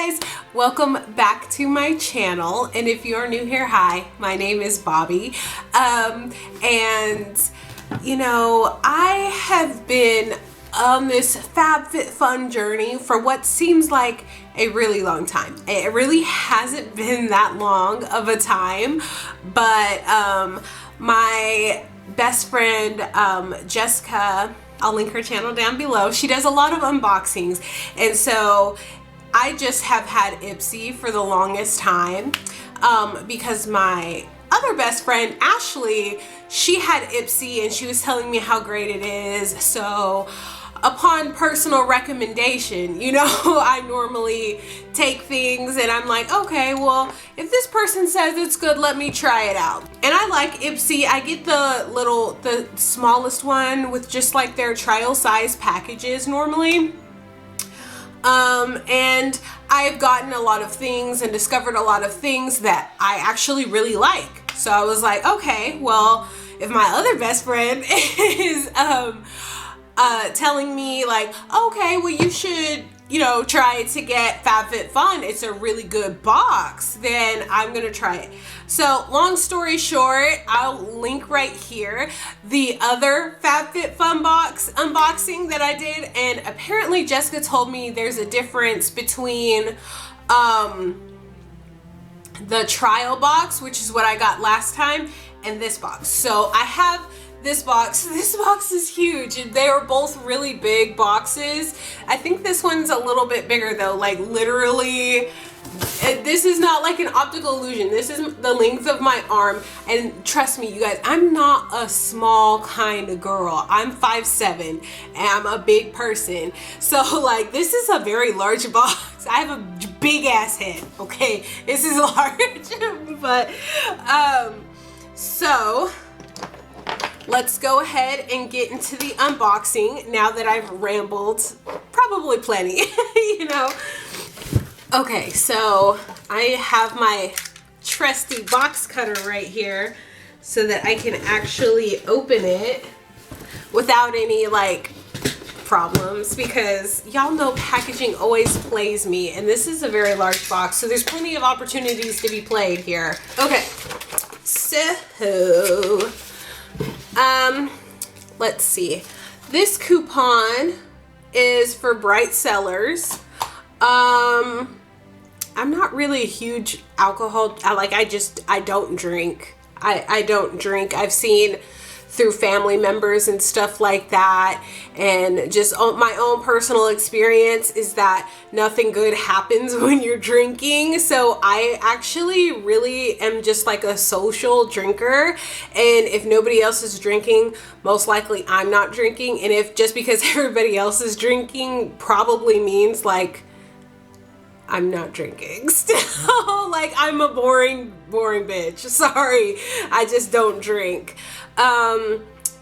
guys, welcome back to my channel, and if you're new here, hi, my name is Bobbi, and you know, I have been on this FabFitFun journey for what seems like a really long time. It really hasn't been that long of a time, but my best friend Jessica, I'll link her channel down below, she does a lot of unboxings, and so I just have had Ipsy for the longest time because my other best friend Ashley, she had Ipsy and she was telling me how great it is. So upon personal recommendation, you know, I normally take things and I'm like, okay, well, if this person says it's good, let me try it out. And I like Ipsy. I get the smallest one with just like their trial size packages normally. And I've gotten a lot of things and discovered a lot of things that I actually really like. So I was like, okay, well, if my other best friend is telling me like, okay, well, you should, you know, try to get FabFitFun, it's a really good box, then I'm gonna try it. So long story short, I'll link right here the other FabFitFun box unboxing that I did, and apparently Jessica told me there's a difference between the trial box, which is what I got last time, and this box. So I have this box. This box is huge. They are both really big boxes. I think this one's a little bit bigger though, like literally, this is not like an optical illusion. This is the length of my arm, and trust me, you guys, I'm not a small kind of girl. I'm 5'7" and I'm a big person. So like, this is a very large box. I have a big ass head, okay? This is large, but so let's go ahead and get into the unboxing now that I've rambled probably plenty, you know. Okay, so I have my trusty box cutter right here so that I can actually open it without any like problems, because y'all know packaging always plays me, and this is a very large box, so there's plenty of opportunities to be played here. Okay, so let's see. This coupon is for Bright Sellers. I'm not really a huge alcohol, I don't drink. I don't drink. I've seen through family members and stuff like that, and just my own personal experience is that nothing good happens when you're drinking. So I actually really am just like a social drinker, and if nobody else is drinking, most likely I'm not drinking, and if just because everybody else is drinking probably means like I'm not drinking still. Like, I'm a boring bitch. Sorry, I just don't drink. And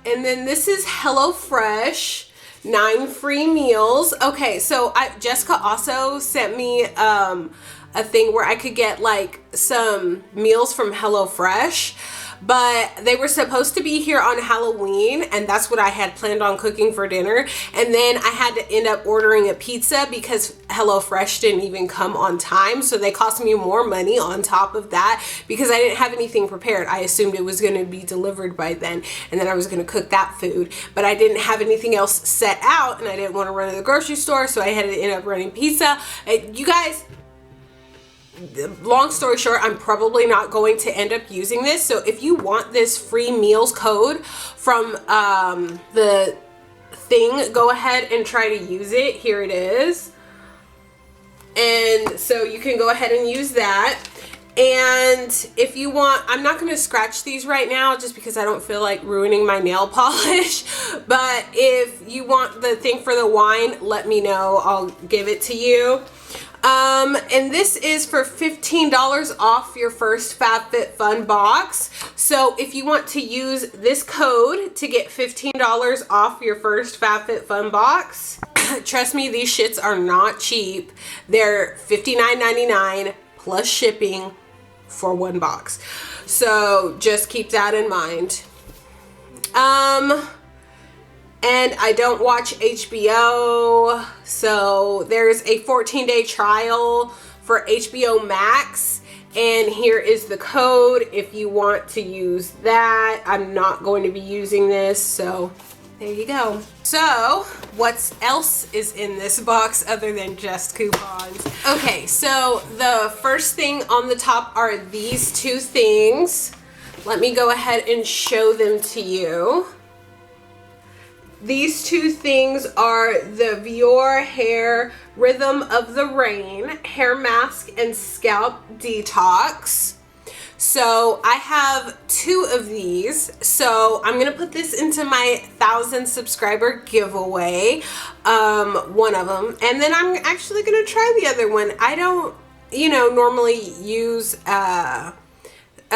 then this is HelloFresh, 9 free meals. Okay, so Jessica also sent me a thing where I could get like some meals from HelloFresh, but they were supposed to be here on Halloween, and that's what I had planned on cooking for dinner. And then I had to end up ordering a pizza because HelloFresh didn't even come on time, so they cost me more money on top of that because I didn't have anything prepared. I assumed it was going to be delivered by then, and then I was going to cook that food, but I didn't have anything else set out, and I didn't want to run to the grocery store, so I had to end up running pizza. You guys, long story short, I'm probably not going to end up using this. So if you want this free meals code from the thing, go ahead and try to use it. Here it is. And so you can go ahead and use that. And if you want, I'm not going to scratch these right now just because I don't feel like ruining my nail polish. But if you want the thing for the wine, let me know. I'll give it to you. And this is for $15 off your first FabFitFun box. So if you want to use this code to get $15 off your first FabFitFun box, trust me, these shits are not cheap. They're $59.99 plus shipping for one box. So just keep that in mind. And I don't watch HBO, so there's a 14-day trial for HBO Max. And here is the code if you want to use that. I'm not going to be using this, so there you go. So what else is in this box other than just coupons? Okay, so the first thing on the top are these two things. Let me go ahead and show them to you. These two things are the Vior Hair Rhythm of the Rain Hair Mask and Scalp Detox. So I have two of these. So I'm gonna put this into my 1,000 subscriber giveaway, one of them. And then I'm actually gonna try the other one. I don't, normally use a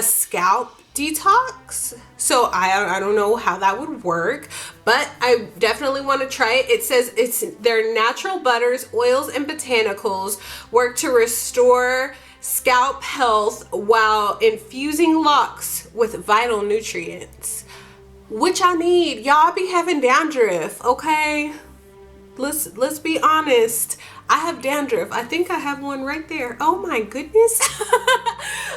scalp detox, so I don't know how that would work, but I definitely want to try it. It says their natural butters, oils, and botanicals work to restore scalp health while infusing locks with vital nutrients, which I need. Y'all be having dandruff, okay? Let's be honest. I have dandruff. I think I have one right there. Oh my goodness.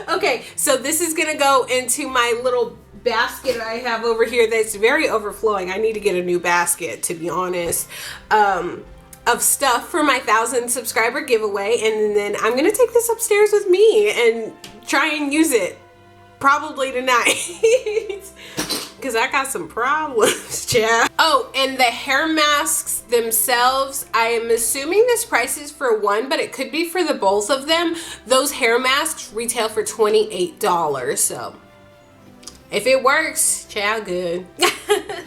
Okay, so this is gonna go into my little basket I have over here that's very overflowing. I need to get a new basket, to be honest, of stuff for my 1,000 subscriber giveaway. And then I'm gonna take this upstairs with me and try and use it probably tonight. Because I got some problems, child. Oh, and the hair masks themselves, I am assuming this price is for one, but it could be for the both of them. Those hair masks retail for $28, so if it works, child, good.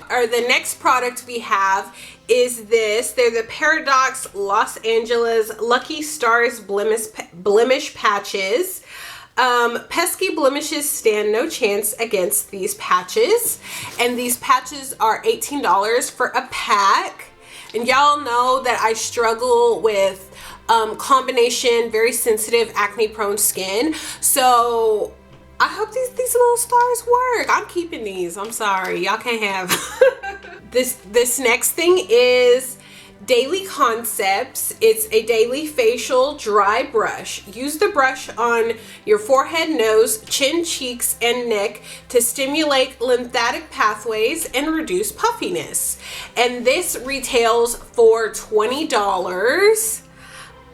Or the next product we have is this. They're the Paradox Los Angeles Lucky Stars Blemish Patches. Pesky blemishes stand no chance against these patches, and these patches are $18 for a pack. And y'all know that I struggle with combination, very sensitive, acne prone skin, so I hope these little stars work. I'm keeping these. I'm sorry, y'all can't have this next thing is Daily Concepts. It's a daily facial dry brush. Use the brush on your forehead, nose, chin, cheeks, and neck to stimulate lymphatic pathways and reduce puffiness. And this retails for $20.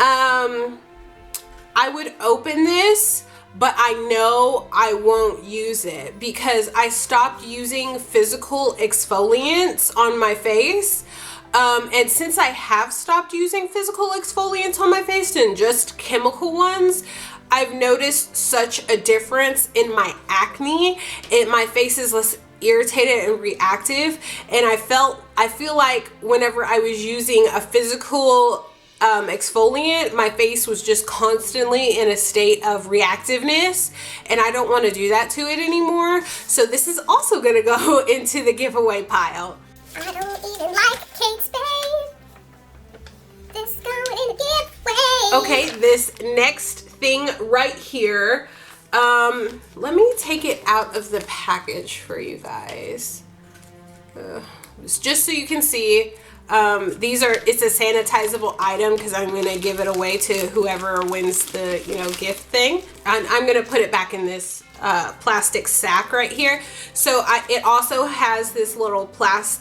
I would open this, but I know I won't use it because I stopped using physical exfoliants on my face. And since I have stopped using physical exfoliants on my face and just chemical ones, I've noticed such a difference in my acne. My face is less irritated and reactive, and I feel like whenever I was using a physical exfoliant, my face was just constantly in a state of reactiveness, and I don't want to do that to it anymore. So this is also going to go into the giveaway pile. I don't even like Kate Spade. This going in the giveaway. Okay, this next thing right here, let me take it out of the package for you guys. Just so you can see, it's a sanitizable item because I'm gonna give it away to whoever wins the gift thing, and I'm gonna put it back in this plastic sack right here. So it also has this little cloth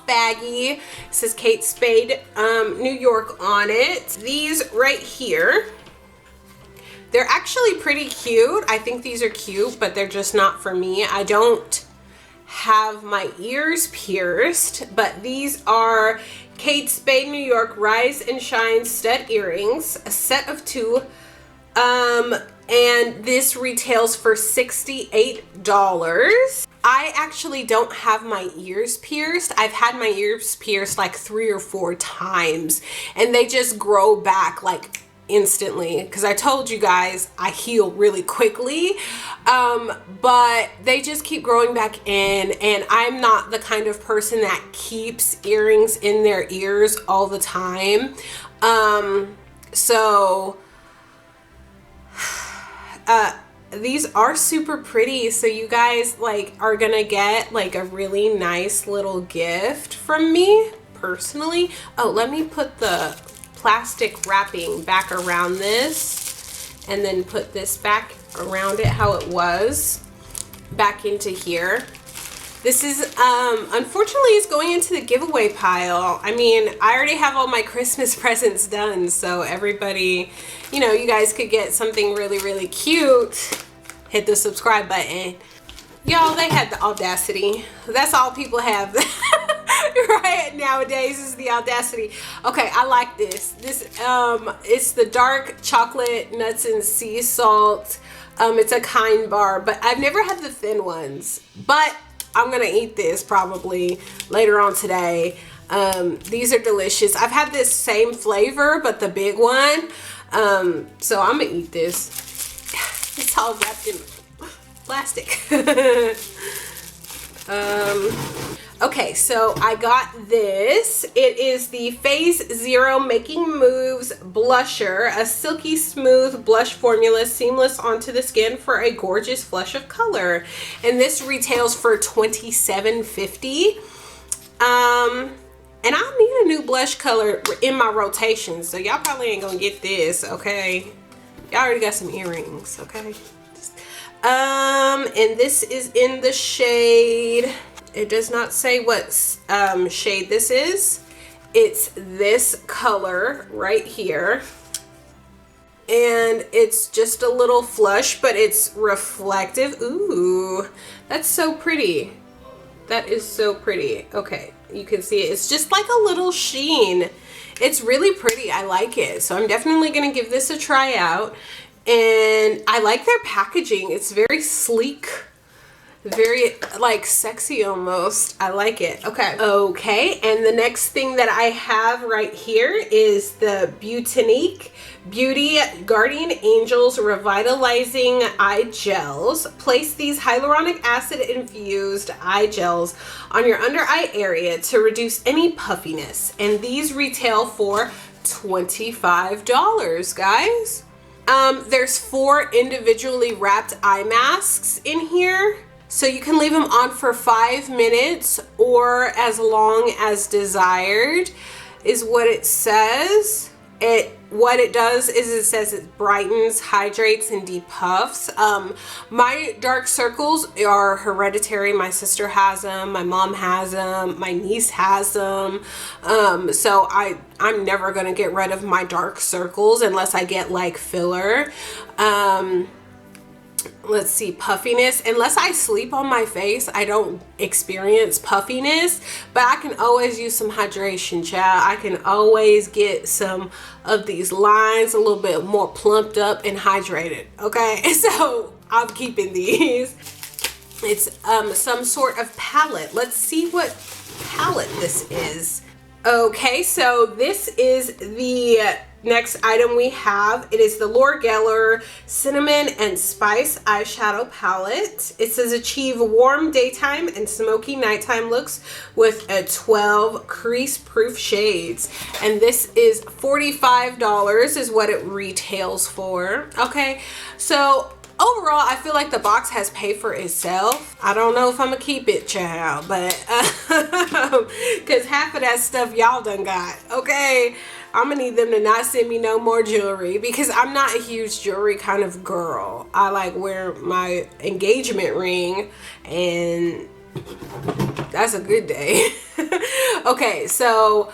baggie. It says Kate Spade New York on it. These right here, they're actually pretty cute. I think these are cute, but they're just not for me. I don't have my ears pierced, but these are Kate Spade New York Rise and Shine stud earrings, a set of 2, and this retails for $68. I actually don't have my ears pierced. I've had my ears pierced like 3 or 4 times, and they just grow back like instantly because I told you guys I heal really quickly, but they just keep growing back in, and I'm not the kind of person that keeps earrings in their ears all the time. These are super pretty, so you guys are gonna get a really nice little gift from me personally. Oh, let me put the plastic wrapping back around this, and then put this back around it how it was, back into here. This is, unfortunately, it's going into the giveaway pile. I mean, I already have all my Christmas presents done, so everybody, you know, you guys could get something really, really cute. Hit the subscribe button. Y'all, they had the audacity. That's all people have right nowadays is the audacity. Okay, I like this. This, it's the dark chocolate nuts and sea salt. It's a kind bar, but I've never had the thin ones, but I'm gonna eat this probably later on today. These are delicious. I've had this same flavor, but the big one. So I'm gonna eat this. It's all wrapped in plastic. Okay, so I got this. It is the Phase Zero Making Moves Blusher, a silky smooth blush formula, seamless onto the skin for a gorgeous flush of color. And this retails for $27.50. And I need a new blush color in my rotation, so y'all probably ain't gonna get this, okay? Y'all already got some earrings, okay? And this is in the shade, it does not say what shade this is. It's this color right here. And it's just a little flush, but it's reflective. Ooh, that's so pretty. That is so pretty. Okay, you can see it. It's just like a little sheen. It's really pretty. I like it. So I'm definitely gonna give this a try out. And I like their packaging. It's very sleek, very like sexy almost. I like it. Okay, and the next thing that I have right here is the Butane Beauty Guardian Angels Revitalizing Eye Gels. Place these hyaluronic acid infused eye gels on your under eye area to reduce any puffiness. And these retail for $25, guys. There's 4 individually wrapped eye masks in here. So you can leave them on for 5 minutes or as long as desired, is what it says. What it does is it says it brightens, hydrates, and depuffs. My dark circles are hereditary. My sister has them, my mom has them, my niece has them. So I'm never gonna get rid of my dark circles unless I get like filler. Let's see, puffiness. Unless I sleep on my face, I don't experience puffiness, but I can always use some hydration, child. I can always get some of these lines a little bit more plumped up and hydrated, okay? So I'm keeping these. It's some sort of palette. Let's see what palette this is. Okay, so this is the next item we have. It is the Laura Geller Cinnamon and Spice Eyeshadow Palette. It says achieve warm daytime and smoky nighttime looks with a 12 crease-proof shades. And this is $45 is what it retails for. Okay, so overall, I feel like the box has paid for itself. I don't know if I'm gonna keep it, child, but because half of that stuff y'all done got, okay? I'm gonna need them to not send me no more jewelry because I'm not a huge jewelry kind of girl. I like wear my engagement ring and that's a good day. Okay, so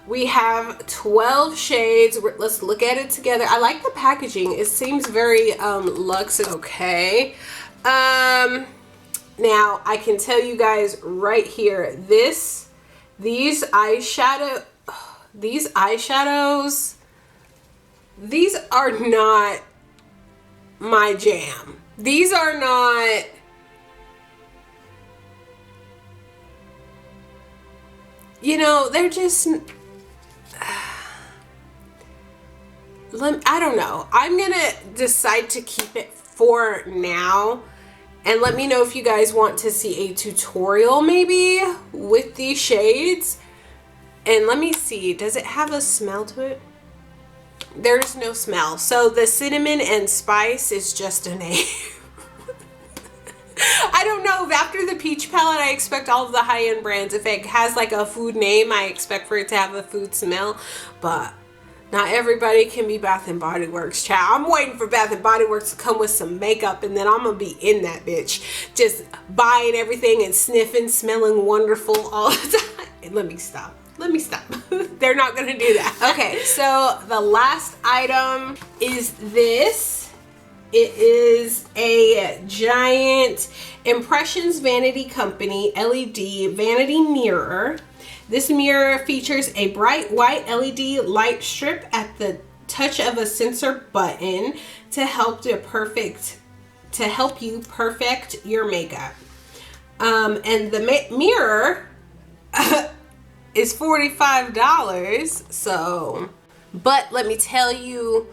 we have 12 shades. Let's look at it together. I like the packaging. It seems very luxe. Okay. Now I can tell you guys right here, these eyeshadows, these are not my jam. These are not, you know, they're just, I don't know. I'm gonna decide to keep it for now. And let me know if you guys want to see a tutorial maybe with these shades. And let me see, does it have a smell to it? There's no smell. So the cinnamon and spice is just a name. I don't know, after the peach palette, I expect all of the high-end brands. If it has like a food name, I expect for it to have a food smell. But Not everybody can be Bath and Body Works, child. I'm waiting for Bath and Body Works to come with some makeup, and then I'm gonna be in that bitch, just buying everything and sniffing, smelling wonderful all the time. Let me stop. They're not gonna do that. Okay, so the last item is this. It is a giant Impressions Vanity Company LED vanity mirror. This mirror features a bright white LED light strip at the touch of a sensor button to help you perfect your makeup. And the mirror is $45. So, but let me tell you,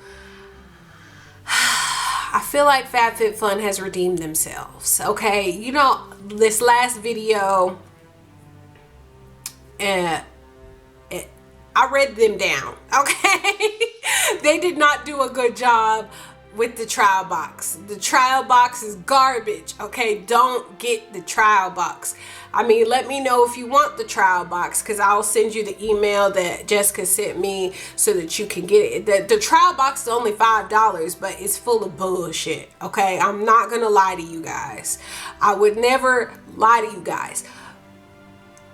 I feel like FabFitFun has redeemed themselves. Okay, you know, this last video, I read them down. Okay, they did not do a good job with the trial box. The trial box is garbage. Okay, don't get the trial box. I mean, let me know if you want the trial box, because I'll send you the email that Jessica sent me so that you can get it. The trial box is only $5, but it's full of bullshit. Okay, I'm not gonna lie to you guys. I would never lie to you guys.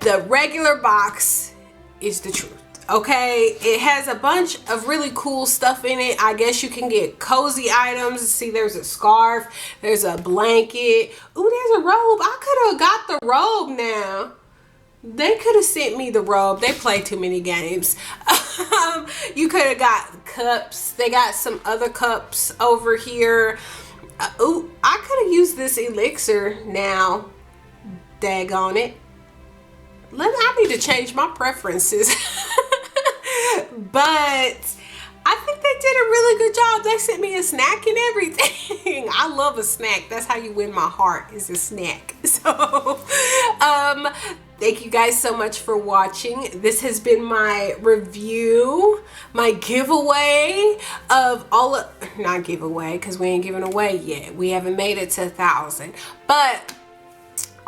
The regular box is the truth. Okay, it has a bunch of really cool stuff in it. I guess you can get cozy items. See, there's a scarf, there's a blanket. Ooh, there's a robe. I could have got the robe now. They could have sent me the robe. They play too many games. You could have got cups. They got some other cups over here. Ooh, I could have used this elixir now. Daggone it. I need to change my preferences. But I think they did a really good job. They sent me a snack and everything. I love a snack. That's how you win my heart, is a snack. So, thank you guys so much for watching. This has been my review, my giveaway of all of, not giveaway, because we ain't giving away yet. We haven't made it to 1,000. But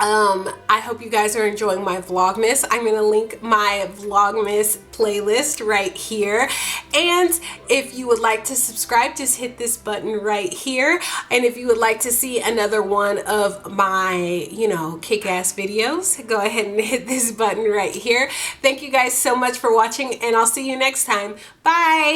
I hope you guys are enjoying my Vlogmas. I'm going to link my Vlogmas playlist right here. And if you would like to subscribe, just hit this button right here. And if you would like to see another one of my, you know, kick-ass videos, go ahead and hit this button right here. Thank you guys so much for watching, and I'll see you next time. Bye!